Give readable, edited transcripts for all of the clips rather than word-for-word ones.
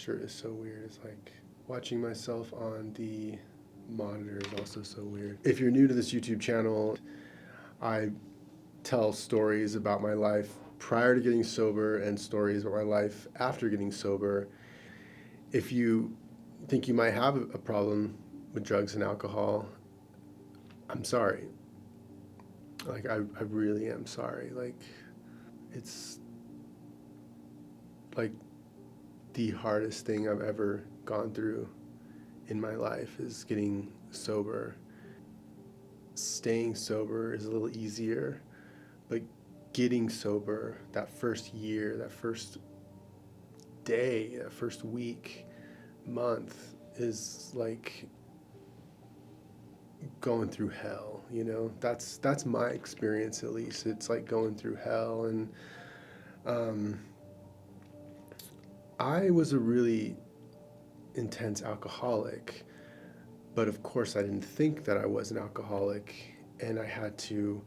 shirt is so weird. It's like watching myself on the monitor is also so weird. If you're new to this YouTube channel, I tell stories about my life prior to getting sober and stories about my life after getting sober. If you think you might have a problem with drugs and alcohol, I'm sorry. Like, I really am sorry. Like, it's like the hardest thing I've ever gone through in my life is getting sober. Staying sober is a little easier, but getting sober, that first year, that first day, that first week, month, is like going through hell, you know? That's my experience, at least. It's like going through hell. And I was a really intense alcoholic, but of course I didn't think that I was an alcoholic, and I had to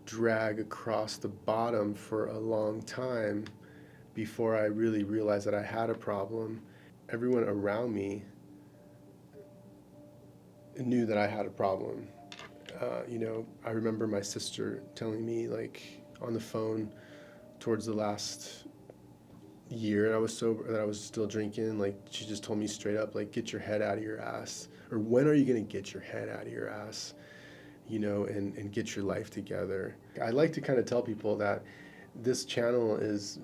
drag across the bottom for a long time before I really realized that I had a problem. Everyone around me knew that I had a problem. I remember my sister telling me, like, on the phone towards the last year I was sober, that I was still drinking, like, she just told me straight up, like, get your head out of your ass. Or when are you going to get your head out of your ass, and get your life together. I like to kind of tell people that this channel is,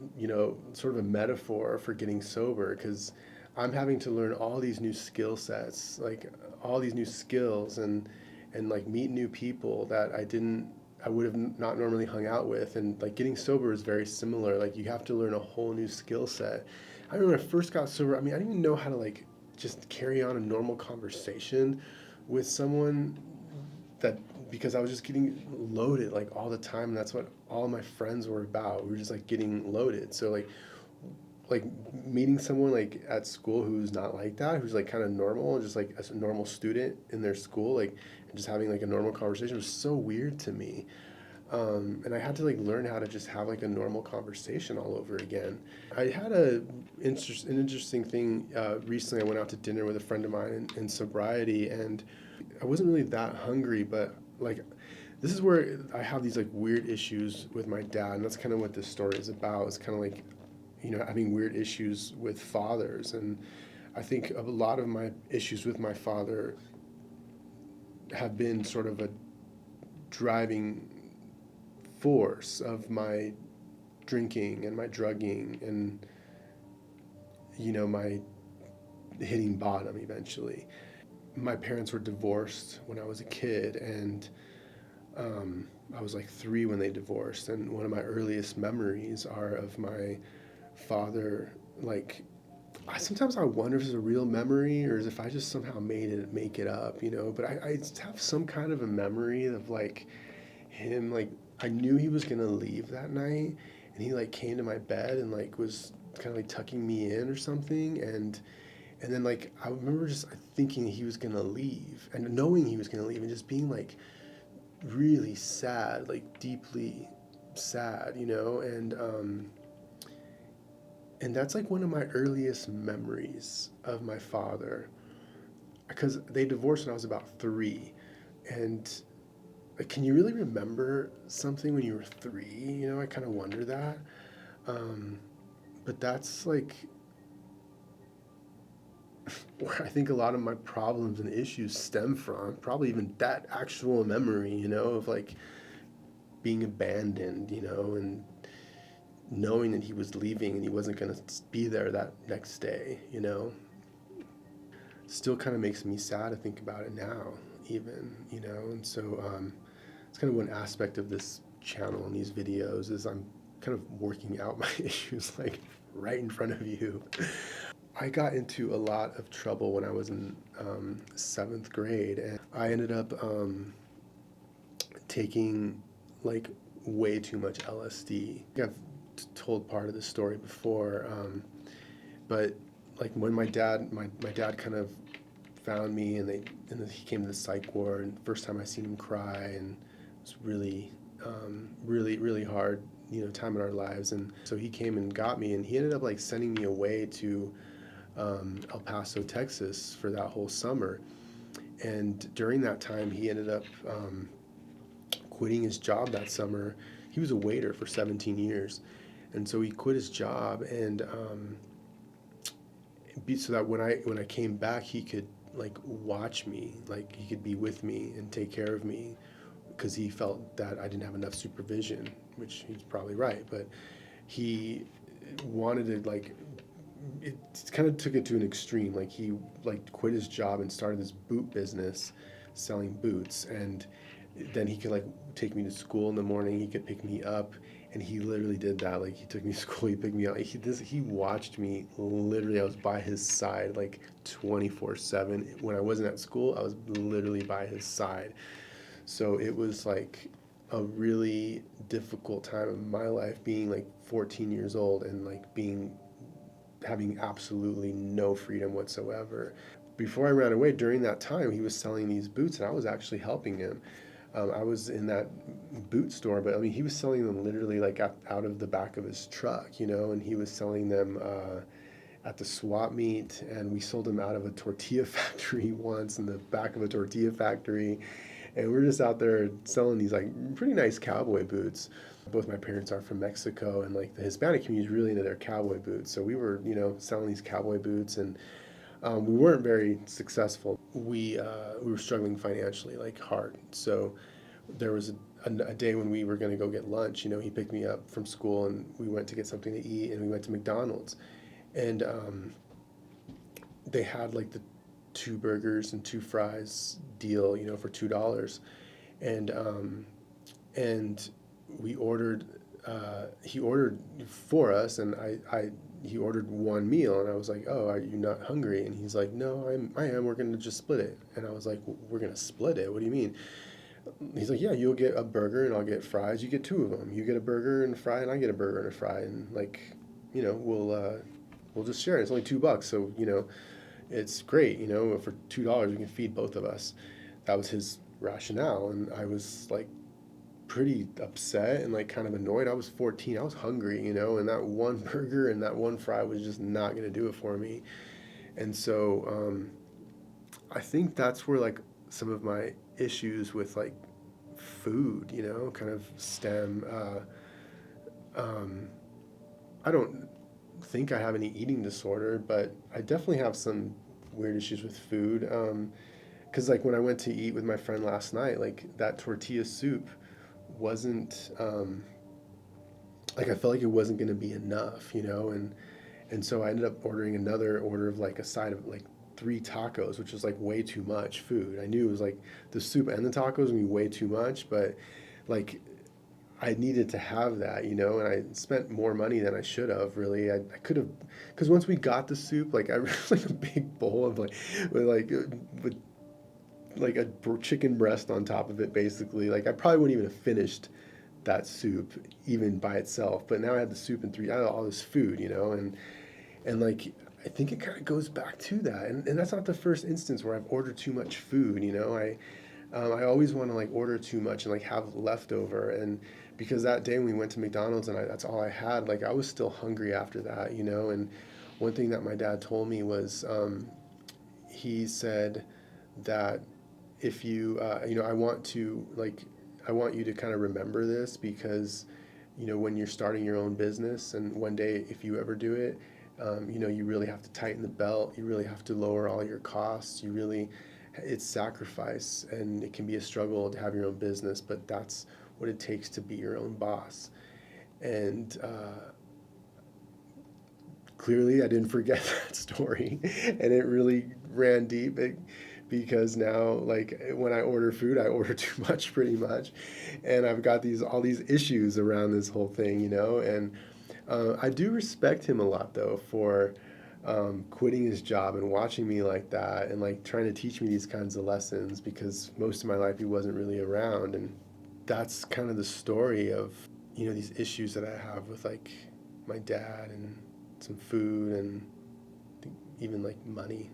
sort of a metaphor for getting sober, because I'm having to learn all these new skill sets, like all these new skills, and like meet new people that I would have not normally hung out with. And like getting sober is very similar. Like, you have to learn a whole new skill set. I remember when I first got sober, I didn't even know how to like just carry on a normal conversation with someone, that because I was just getting loaded like all the time, and that's what all my friends were about. We were just like getting loaded. So like meeting someone like at school who's not like that, who's like kind of normal, just like as a normal student in their school, like, and just having like a normal conversation was so weird to me. And I had to like learn how to just have like a normal conversation all over again. I had an interesting thing recently. I went out to dinner with a friend of mine in Sobriety, and I wasn't really that hungry, but like, this is where I have these like weird issues with my dad, and that's kind of what this story is about. It's kind of like, having weird issues with fathers. And I think a lot of my issues with my father have been sort of a driving force of my drinking and my drugging and, my hitting bottom eventually. My parents were divorced when I was a kid, and I was like 3 when they divorced. And one of my earliest memories are of my father, like, sometimes I wonder if it's a real memory or if I just somehow make it up, but I have some kind of a memory of like him, like, I knew he was gonna leave that night, and he like came to my bed and like was kind of like tucking me in or something. And then like I remember just thinking he was gonna leave, and knowing he was gonna leave, and just being like really sad, like deeply sad, and that's like one of my earliest memories of my father, because they divorced when I was about 3. And like, can you really remember something when you were 3? I kind of wonder that. But that's like where I think a lot of my problems and issues stem from. Probably even that actual memory, of like being abandoned, and knowing that he was leaving and he wasn't going to be there that next day, still kind of makes me sad to think about it now, even, and so it's kind of one aspect of this channel and these videos is I'm kind of working out my issues like right in front of you. I got into a lot of trouble when I was in 7th grade, and I ended up taking like way too much LSD. I've told part of the story before, but like when my dad kind of found me, and then he came to the psych ward, and first time I seen him cry, and it was really really hard time in our lives. And so he came and got me, and he ended up like sending me away to El Paso, Texas for that whole summer. And during that time, he ended up quitting his job that summer. He was a waiter for 17 years. And so he quit his job, and so that when I came back, he could like watch me, like he could be with me and take care of me, because he felt that I didn't have enough supervision, which he's probably right. But he wanted to like, it kind of took it to an extreme. Like he like quit his job and started this boot business, selling boots, and then he could like take me to school in the morning. He could pick me up, and he literally did that. Like he took me to school, he picked me up. He watched me literally. I was by his side like 24/7. When I wasn't at school, I was literally by his side. So it was like a really difficult time in my life, being like 14 years old and like being having absolutely no freedom whatsoever. Before I ran away, during that time, he was selling these boots, and I was actually helping him. I was in that boot store, but I mean, he was selling them literally like out of the back of his truck, and he was selling them at the swap meet, and we sold them out of a tortilla factory once in the back of a tortilla factory. And we're just out there selling these like pretty nice cowboy boots. Both my parents are from Mexico, and like the Hispanic community is really into their cowboy boots. So we were, selling these cowboy boots, and we weren't very successful. We were struggling financially, like hard. So there was a day when we were going to go get lunch. He picked me up from school, and we went to get something to eat, and we went to McDonald's, and they had like the two burgers and two fries deal, for $2, and and we ordered. He ordered for us, and he ordered one meal, and I was like, "Oh, are you not hungry?" And he's like, "No, I am. We're gonna just split it." And I was like, "We're gonna split it? What do you mean?" He's like, "Yeah, you'll get a burger, and I'll get fries. You get two of them. You get a burger and a fry, and I get a burger and a fry, and like, we'll just share it. It's only $2, so it's great. For $2 we can feed both of us." That was his rationale, and I was like pretty upset and like kind of annoyed. I was 14. I was hungry, and that one burger and that one fry was just not going to do it for me. And so I think that's where like some of my issues with like food, kind of stem. I don't think I have any eating disorder, but I definitely have some weird issues with food. Because like when I went to eat with my friend last night, like that tortilla soup wasn't like I felt like it wasn't going to be enough, and so I ended up ordering another order of like a side of like 3 tacos, which was like way too much food. I knew it was like the soup and the tacos would be way too much, but like I needed to have that, and I spent more money than I should have. Really, I could have, because once we got the soup, like I really like a big bowl of like with like a chicken breast on top of it, basically. Like I probably wouldn't even have finished that soup even by itself. But now I had the soup and I had all this food, and like I think it kind of goes back to that. And that's not the first instance where I've ordered too much food. I always want to like order too much and like have leftover. And because that day when we went to McDonald's and that's all I had, like I was still hungry after that, And one thing that my dad told me was, he said that if you, I want you to kind of remember this, because, when you're starting your own business, and one day if you ever do it, you really have to tighten the belt. You really have to lower all your costs. It's sacrifice, and it can be a struggle to have your own business, but that's what it takes to be your own boss. And clearly I didn't forget that story, and it really ran deep. Because now, like when I order food, I order too much, pretty much, and I've got all these issues around this whole thing, And I do respect him a lot, though, for quitting his job and watching me like that, and like trying to teach me these kinds of lessons, because most of my life he wasn't really around. And that's kind of the story of these issues that I have with like my dad and some food, and even like money.